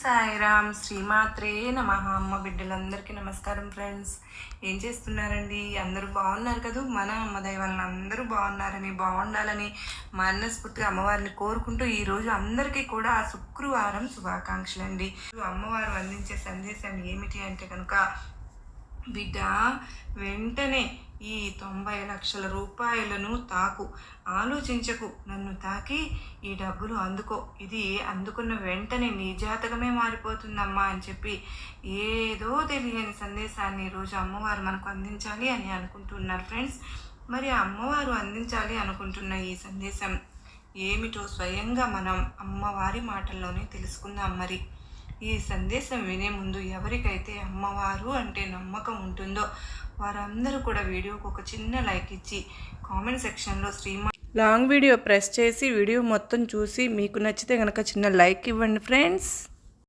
సాయిరామ్ శ్రీమాత్రే నమః. అమ్మ బిడ్డలందరికీ నమస్కారం ఫ్రెండ్స్. ఏం చేస్తున్నారండి? అందరూ బాగున్నారు కదా? మన అమ్మ దయ వలన అందరూ బాగుండాలని మనస్ఫూర్తిగా అమ్మవారిని కోరుకుంటూ ఈరోజు అందరికీ కూడా శుక్రవారం శుభాకాంక్షలు అండి. అమ్మవారు అందించే సందేశం ఏమిటి అంటే కనుక, బిడ్డ వెంటనే ఈ 90 లక్షల రూపాయలను తాకు, ఆలోచించకు, నన్ను తాకి ఈ డబ్బులు అందుకో, ఇది అందుకున్న వెంటనే నీ జాతకమే మారిపోతుందమ్మా అని చెప్పి ఏదో తెలియని సందేశాన్ని ఈరోజు అమ్మవారు మనకు అందించాలి అని అనుకుంటున్నారు ఫ్రెండ్స్. మరి అమ్మవారు అందించాలి అనుకుంటున్న ఈ సందేశం ఏమిటో స్వయంగా మనం అమ్మవారి మాటల్లోనే తెలుసుకుందాం. మరి ఈ సందేశం వినే ముందు ఎవరికైతే అమ్మవారు అంటే నమ్మకం ఉంటుందో వారందరూ కూడా వీడియోకి ఒక చిన్న లైక్ ఇచ్చి కామెంట్ సెక్షన్లో లాంగ్ వీడియో ప్రెస్ చేసి వీడియో మొత్తం చూసి మీకు నచ్చితే కనుక చిన్న లైక్ ఇవ్వండి ఫ్రెండ్స్.